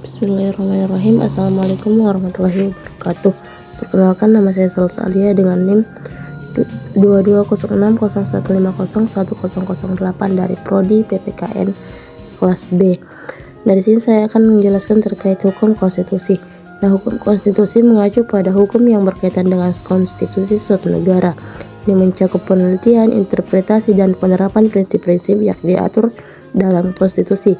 Bismillahirrahmanirrahim. Assalamualaikum warahmatullahi wabarakatuh. Perkenalkan, nama saya Salsa Alia dengan NIM 220601501008 dari Prodi PPKN kelas B. Dari sini saya akan menjelaskan terkait hukum konstitusi. Nah, hukum konstitusi mengacu pada hukum yang berkaitan dengan konstitusi suatu negara. Ini mencakup penelitian, interpretasi, dan penerapan prinsip-prinsip yang diatur dalam konstitusi.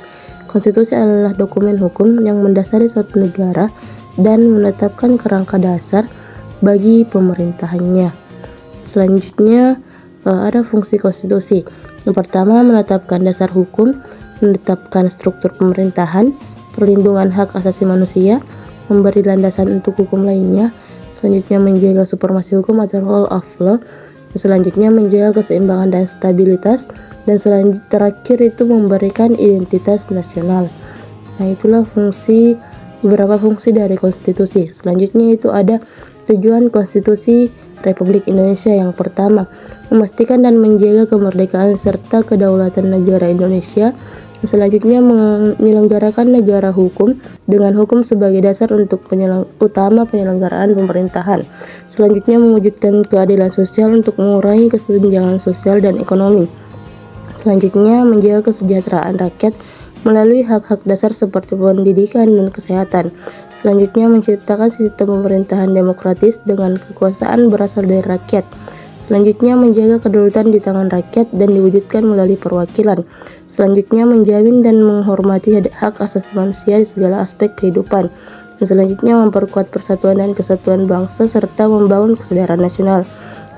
Konstitusi adalah dokumen hukum yang mendasari suatu negara dan menetapkan kerangka dasar bagi pemerintahannya. Selanjutnya ada fungsi konstitusi. Yang pertama, menetapkan dasar hukum, menetapkan struktur pemerintahan, perlindungan hak asasi manusia, memberi landasan untuk hukum lainnya. Selanjutnya, menjaga supremasi hukum atau rule of law. Selanjutnya, menjaga keseimbangan dan stabilitas. Dan terakhir itu memberikan identitas nasional. Nah, itulah beberapa fungsi dari konstitusi. Selanjutnya itu ada tujuan konstitusi Republik Indonesia. Yang pertama, memastikan dan menjaga kemerdekaan serta kedaulatan negara Indonesia. Selanjutnya, menyelenggarakan negara hukum dengan hukum sebagai dasar untuk utama penyelenggaraan pemerintahan. Selanjutnya, mewujudkan keadilan sosial untuk mengurangi kesenjangan sosial dan ekonomi. Selanjutnya, menjaga kesejahteraan rakyat melalui hak-hak dasar seperti pendidikan dan kesehatan. Selanjutnya, menciptakan sistem pemerintahan demokratis dengan kekuasaan berasal dari rakyat. Selanjutnya, menjaga kedaulatan di tangan rakyat dan diwujudkan melalui perwakilan. Selanjutnya, menjamin dan menghormati hak asasi manusia di segala aspek kehidupan. Dan selanjutnya, memperkuat persatuan dan kesatuan bangsa serta membangun kesadaran nasional.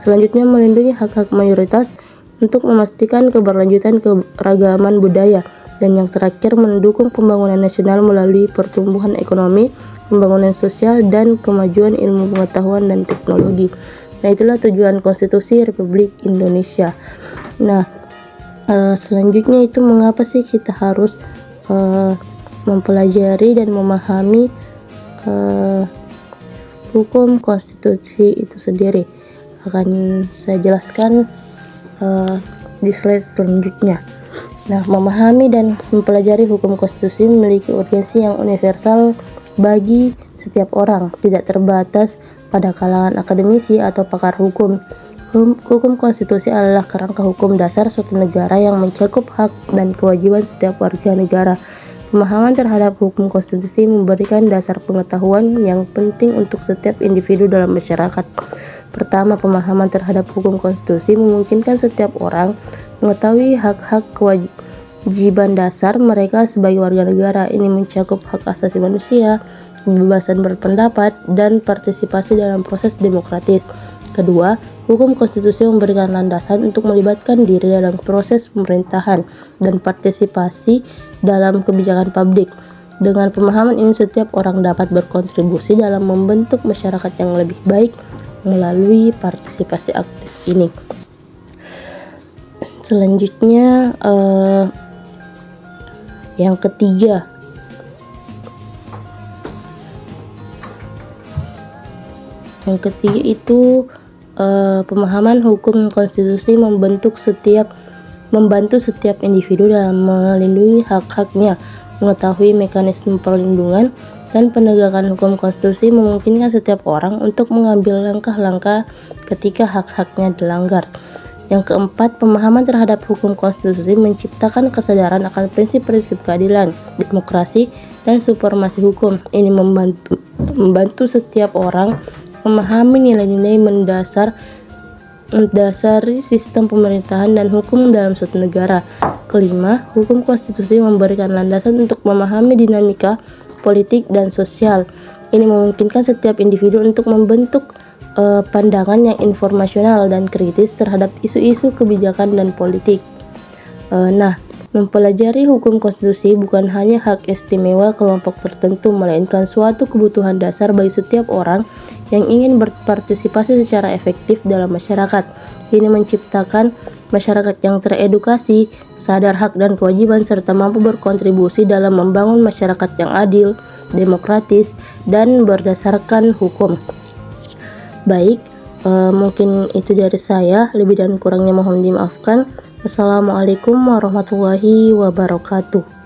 Selanjutnya, melindungi hak-hak mayoritas untuk memastikan keberlanjutan keragaman budaya. Dan yang terakhir, mendukung pembangunan nasional melalui pertumbuhan ekonomi, pembangunan sosial, dan kemajuan ilmu pengetahuan dan teknologi. Nah, itulah tujuan konstitusi Republik Indonesia. Nah, selanjutnya itu mengapa sih kita harus mempelajari dan memahami hukum konstitusi itu sendiri. Akan saya jelaskan di slide selanjutnya. Nah, memahami dan mempelajari hukum konstitusi memiliki urgensi yang universal bagi setiap orang, tidak terbatas pada kalangan akademisi atau pakar hukum. Hukum konstitusi adalah kerangka hukum dasar suatu negara yang mencakup hak dan kewajiban setiap warga negara. Pemahaman terhadap hukum konstitusi memberikan dasar pengetahuan yang penting untuk setiap individu dalam masyarakat. Pertama, pemahaman terhadap hukum konstitusi memungkinkan setiap orang mengetahui hak-hak kewajiban dasar mereka sebagai warga negara. Ini mencakup hak asasi manusia, kebebasan berpendapat, dan partisipasi dalam proses demokratis. Kedua, hukum konstitusi memberikan landasan untuk melibatkan diri dalam proses pemerintahan dan partisipasi dalam kebijakan publik. Dengan pemahaman ini, setiap orang dapat berkontribusi dalam membentuk masyarakat yang lebih baik melalui partisipasi aktif ini. Selanjutnya, yang ketiga, itu pemahaman hukum konstitusi membantu setiap individu dalam melindungi hak-haknya. Mengetahui mekanisme perlindungan dan penegakan hukum konstitusi memungkinkan setiap orang untuk mengambil langkah-langkah ketika hak-haknya dilanggar. Yang keempat, pemahaman terhadap hukum konstitusi menciptakan kesadaran akan prinsip-prinsip keadilan, demokrasi, dan supremasi hukum. Ini membantu setiap orang memahami nilai-nilai mendasari sistem pemerintahan dan hukum dalam suatu negara. Kelima, hukum konstitusi memberikan landasan untuk memahami dinamika politik dan sosial. Ini memungkinkan setiap individu untuk membentuk pandangan yang informasional dan kritis terhadap isu-isu kebijakan dan politik. Nah, mempelajari hukum konstitusi bukan hanya hak istimewa kelompok tertentu, melainkan suatu kebutuhan dasar bagi setiap orang yang ingin berpartisipasi secara efektif dalam masyarakat. Ini menciptakan masyarakat yang teredukasi, sadar hak dan kewajiban, serta mampu berkontribusi dalam membangun masyarakat yang adil, demokratis, dan berdasarkan hukum. Baik, mungkin itu dari saya. Lebih dan kurangnya mohon dimaafkan. Wassalamualaikum warahmatullahi wabarakatuh.